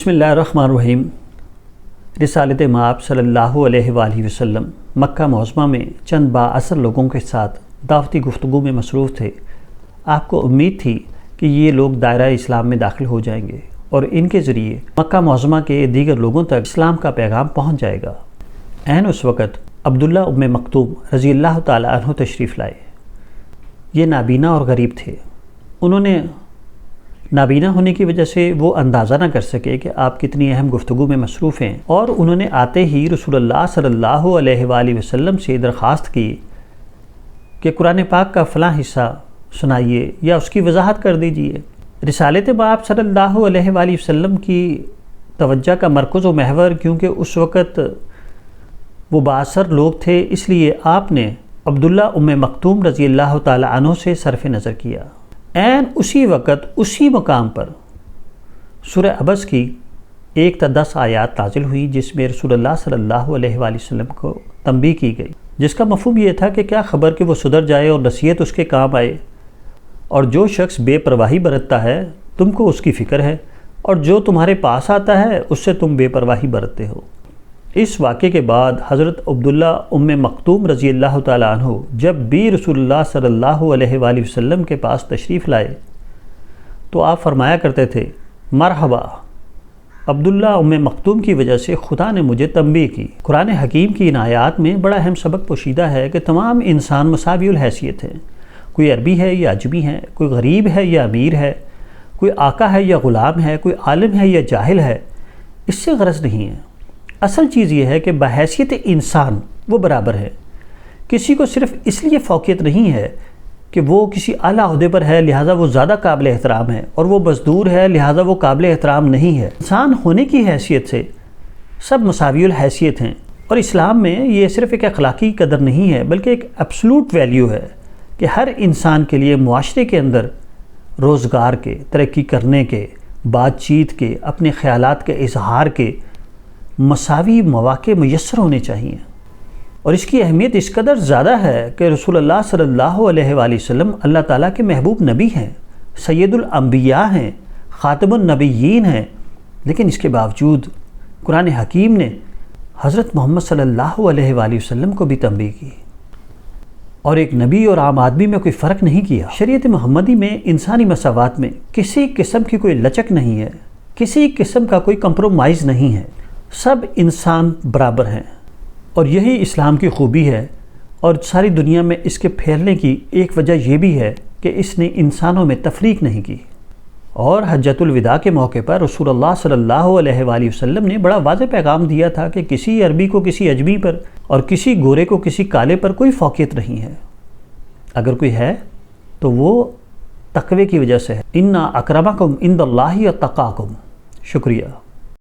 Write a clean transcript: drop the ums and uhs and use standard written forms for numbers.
बिस्मिल्लाहिर्रहमानिर्रहीम। रिसालत माब सल्लल्लाहु अलैहि वआलिहि वसल्लम मक्का मुअज़्ज़मा में चंद बाअसर लोगों के साथ दावती गुफ्तगू में मसरूफ़ थे। आपको उम्मीद थी कि ये लोग दायरा इस्लाम में दाखिल हो जाएंगे और इनके ज़रिए मक्का मुअज़्ज़मा के दीगर लोगों तक इस्लाम का पैगाम पहुँच जाएगा। ऐन उस वक़्त अब्दुल्ला उम्मे मक्तूम रज़ी अल्लाह ताला अन्हु तशरीफ़ लाए। ये नाबीना और गरीब थे। उन्होंने नाबीना होने की वजह से वो अंदाज़ा ना कर सके कि आप कितनी अहम गुफ्तगू में मसरूफ़ हैं, और उन्होंने आते ही रसूलुल्लाह सल्लल्लाहु अलैहि वसल्लम से दरख्वास्त की कि कुरान पाक का फ़लाँ हिस्सा सुनाइए या उसकी वजाहत कर दीजिए। रिसालत माब सल्लल्लाहु अलैहि वसल्लम की तवज्जो का मरकज़ व महवर क्योंकि उस वक़्त वो बाअसर लोग थे, इसलिए आपने अब्दुल्ला उम्मे मक्तूम रज़ी अल्लाह ताला अन्हु से सरफ़ नज़र किया। ऐन उसी वक़्त उसी मकाम पर सूरह अबस की 1 से 10 आयात नाज़िल हुई, जिसमें रसूलुल्लाह सल्लल्लाहु अलैहि वसल्लम को तंबीह की गई, जिसका मफ़हूम ये था कि क्या ख़बर कि वो सुधर जाए और नसीहत उसके काम आए। और जो शख्स बेपरवाही बरतता है तुमको उसकी फ़िक्र है, और जो तुम्हारे पास आता है उससे तुम बेपरवाही बरतते हो। इस वाक़े के बाद हज़रत अब्दुल्ला उम्मे मक्तूम रज़ी अल्लाह ताला अन्हु जब भी रसूलुल्लाह सल्लल्लाहु अलैहि वसल्लम के पास तशरीफ़ लाए तो आप फरमाया करते थे, मरहबा, अब्दुल्ला उम्मे मक्तूम की वजह से खुदा ने मुझे तंबीह की। कुरान हकीम की इन आयात में बड़ा अहम सबक पोशीदा है कि तमाम इंसान मसावियुल हैसियत हैं। कोई अरबी है या अजमी है, कोई गरीब है या अमीर है, कोई आका है या ग़ुलाम है, कोई आलिम है या जाहिल है। इससे गरज नहीं है। असल चीज़ ये है कि बहैसियत इंसान वो बराबर है। किसी को सिर्फ़ इसलिए फ़ौक़ियत नहीं है कि वो किसी आला ओहदे पर है लिहाजा वो ज़्यादा काबिल एहतराम है, और वो मज़दूर है लिहाजा वो काबिल एहतराम नहीं है। इंसान होने की हैसियत से सब मसावियुल हैसियत हैं, और इस्लाम में ये सिर्फ़ एक अखलाकी कदर नहीं है बल्कि एक एब्सोल्यूट वैल्यू है कि हर इंसान के लिए मुआशरे के अंदर रोज़गार के, तरक्की करने के, बातचीत के, अपने ख़यालात के इजहार के मसावी मौक़े मुयस्सर होने चाहिए। और इसकी अहमियत इस कदर ज़्यादा है कि रसूलुल्लाह सल्लल्लाहु अलैहि वसल्लम अल्लाह ताला के महबूब नबी हैं, सैयदुल अंबिया हैं, ख़ातिमुन नबिय्यीन हैं, लेकिन इसके बावजूद कुरान हकीम ने हज़रत मोहम्मद सल्लल्लाहु अलैहि वसल्लम को भी तंबीह की, और एक नबी और आम आदमी में कोई फ़र्क नहीं किया। शरीयत मुहम्मदी में इंसानी मसावात में किसी किस्म की कोई लचक नहीं है, किसी किस्म का कोई कंप्रोमाइज़ नहीं है। सब इंसान बराबर हैं, और यही इस्लाम की खूबी है। और सारी दुनिया में इसके फैलने की एक वजह यह भी है कि इसने इंसानों में तफरीक नहीं की। और हज्जतुल विदा के मौके पर रसूलुल्लाह सल्लल्लाहु अलैहि वसल्लम ने बड़ा वाज़ेह पैगाम दिया था कि किसी अरबी को किसी अजमी पर और किसी गोरे को किसी काले पर कोई फ़ौक़ियत नहीं है। अगर कोई है तो वो तक़वे की वजह से है। इन्ना अक्रमकुम इंदल्लाहि अत्तक़ाकुम। शुक्रिया।